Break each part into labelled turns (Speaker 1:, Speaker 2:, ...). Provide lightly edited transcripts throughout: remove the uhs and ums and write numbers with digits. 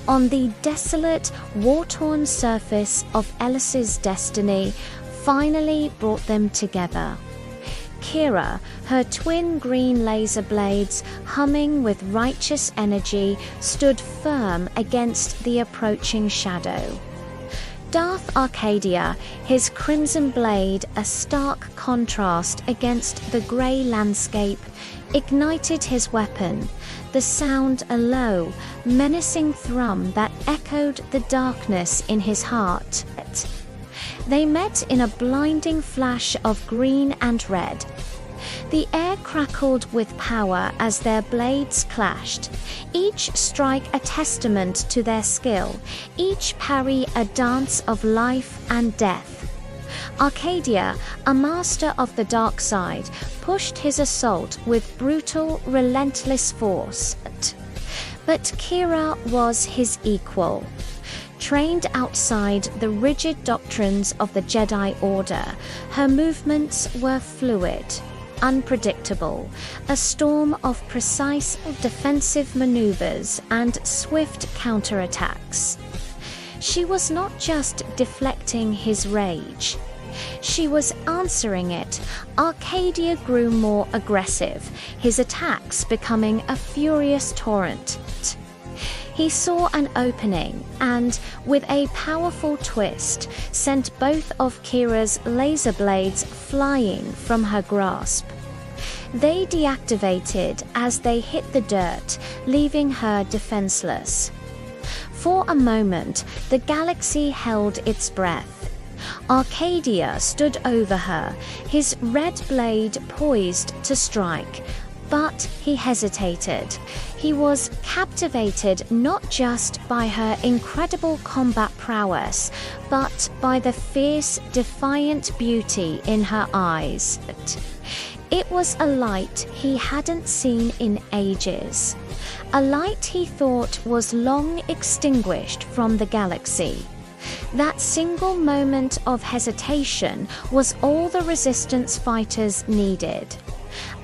Speaker 1: on the desolate, war-torn surface of Ellis's destiny finally brought them together. Kira, her twin green laser blades humming with righteous energy, stood firm against the approaching shadow. Darth Arcadia, his crimson blade a stark contrast against the grey landscape, ignited his weapon, the sound a low, menacing thrum that echoed the darkness in his heart. They met in a blinding flash of green and red. The air crackled with power as their blades clashed, each strike a testament to their skill, each parry a dance of life and death. Arcadia, a master of the dark side, pushed his assault with brutal, relentless force. But Kira was his equal. Trained outside the rigid doctrines of the Jedi Order, her movements were fluid, unpredictable, a storm of precise defensive maneuvers and swift counterattacks. She was not just deflecting his rage. She was answering it. Arcadia grew more aggressive, his attacks becoming a furious torrent. He saw an opening and, with a powerful twist, sent both of Kira's laser blades flying from her grasp. They deactivated as they hit the dirt, leaving her defenseless. For a moment, the galaxy held its breath. Arcadia stood over her, his red blade poised to strike, but he hesitated. He was captivated not just by her incredible combat prowess, but by the fierce, defiant beauty in her eyes. It was a light he hadn't seen in ages, a light he thought was long extinguished from the galaxy. That single moment of hesitation was all the resistance fighters needed.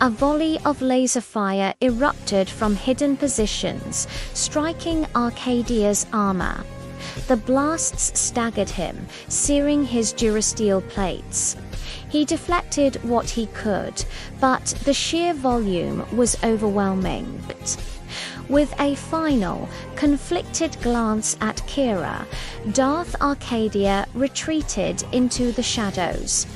Speaker 1: A volley of laser fire erupted from hidden positions, striking Arcadia's armor. The blasts staggered him, searing his durasteel plates. He deflected what he could, but the sheer volume was overwhelming. With a final, conflicted glance at Kira, Darth Arcadia retreated into the shadows.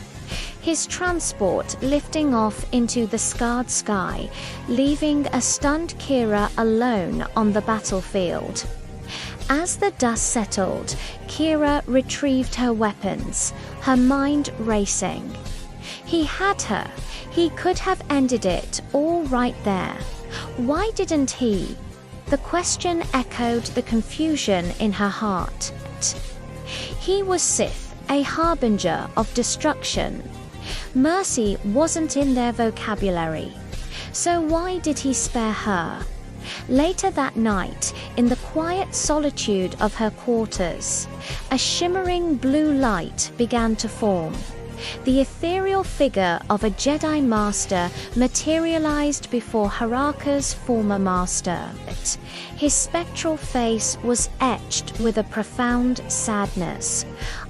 Speaker 1: His transport lifting off into the scarred sky, leaving a stunned Kira alone on the battlefield. As the dust settled, Kira retrieved her weapons, her mind racing. He had her. He could have ended it all right there. Why didn't he? The question echoed the confusion in her heart. He was Sith, a harbinger of destruction. Mercy wasn't in their vocabulary. So why did he spare her? Later that night, in the quiet solitude of her quarters, a shimmering blue light began to form. The ethereal figure of a Jedi Master materialized before Haraka's former master. His spectral face was etched with a profound sadness.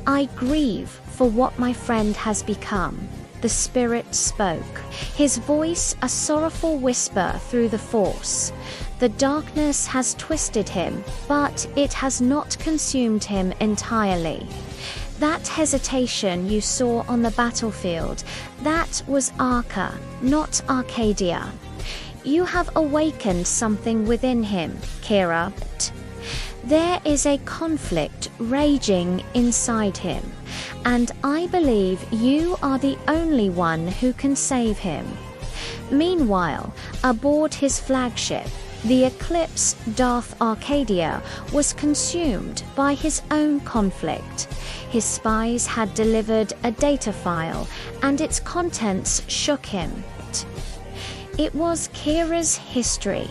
Speaker 1: "I grieve for what my friend has become," the spirit spoke, his voice a sorrowful whisper through the Force. "The darkness has twisted him, but it has not consumed him entirely." That hesitation you saw on the battlefield, that was Arca, not Arcadia. You have awakened something within him, Kira. There is a conflict raging inside him, and I believe you are the only one who can save him. Meanwhile, aboard his flagship, the Eclipse, Darth Arcadia was consumed by his own conflict. His spies had delivered a data file, and its contents shook him. It was Kira's history.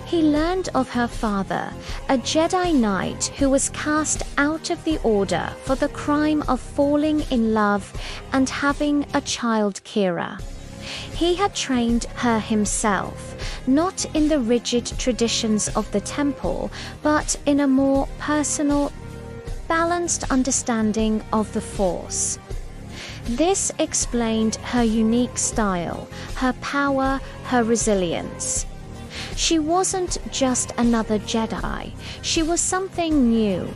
Speaker 1: He learned of her father, a Jedi Knight who was cast out of the Order for the crime of falling in love and having a child, Kira. He had trained her himself, not in the rigid traditions of the temple, but in a more personal, balanced understanding of the Force. This explained her unique style, her power, her resilience. She wasn't just another Jedi, she was something new.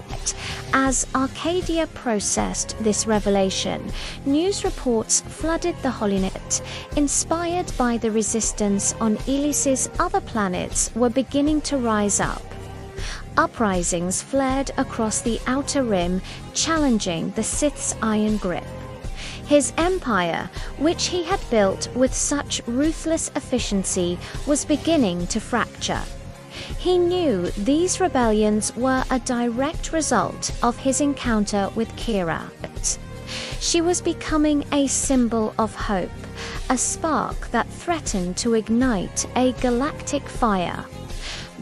Speaker 1: As Arcadia processed this revelation, news reports flooded the Holynet. Inspired by the resistance on Elis's other planets were beginning to rise up. Uprisings flared across the Outer Rim, challenging the Sith's iron grip. His empire, which he had built with such ruthless efficiency, was beginning to fracture. He knew these rebellions were a direct result of his encounter with Kira. She was becoming a symbol of hope, a spark that threatened to ignite a galactic fire.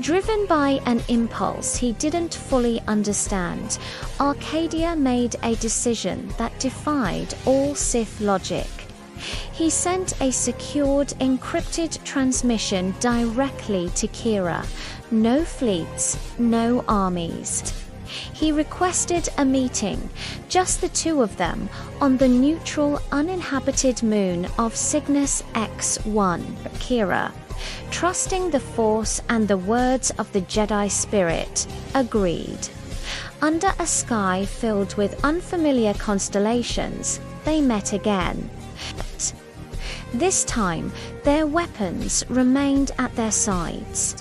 Speaker 1: Driven by an impulse he didn't fully understand, Arcadia made a decision that defied all Sith logic. He sent a secured, encrypted transmission directly to Kira. No fleets, no armies. He requested a meeting, just the two of them, on the neutral, uninhabited moon of Cygnus X-1, Kira. Trusting the Force and the words of the Jedi Spirit, agreed. Under a sky filled with unfamiliar constellations, they met again. This time, their weapons remained at their sides.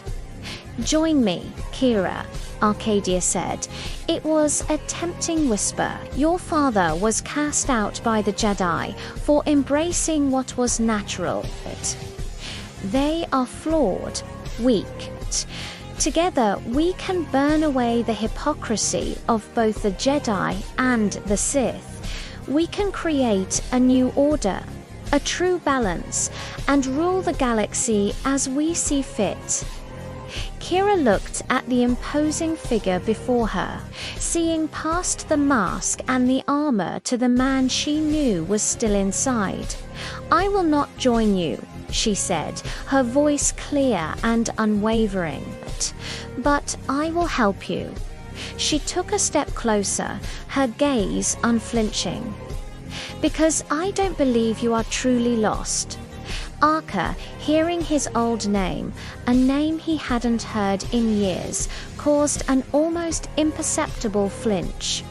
Speaker 1: "Join me, Kira," Arcadia said. It was a tempting whisper. "Your father was cast out by the Jedi for embracing what was natural. They are flawed, weak. Together, we can burn away the hypocrisy of both the Jedi and the Sith. We can create a new order, a true balance, and rule the galaxy as we see fit." Kira looked at the imposing figure before her, seeing past the mask and the armor to the man she knew was still inside. "I will not join you," she said, her voice clear and unwavering. "But I will help you." She took a step closer, her gaze unflinching. "Because I don't believe you are truly lost." Arca, hearing his old name, a name he hadn't heard in years, caused an almost imperceptible flinch.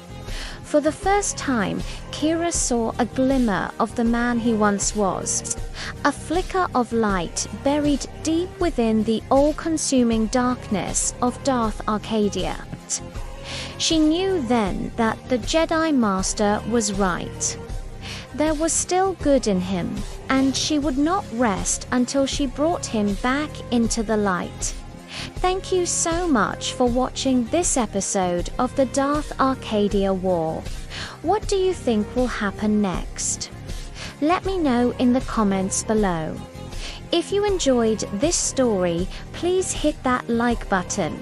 Speaker 1: For the first time, Kira saw a glimmer of the man he once was, a flicker of light buried deep within the all-consuming darkness of Darth Arcadia. She knew then that the Jedi Master was right. There was still good in him, and she would not rest until she brought him back into the light. Thank you so much for watching this episode of the Darth Arcadia War. What do you think will happen next? Let me know in the comments below. If you enjoyed this story, please hit that like button.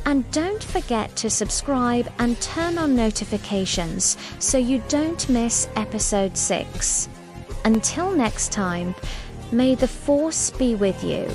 Speaker 1: And don't forget to subscribe and turn on notifications so you don't miss episode 6. Until next time, may the Force be with you.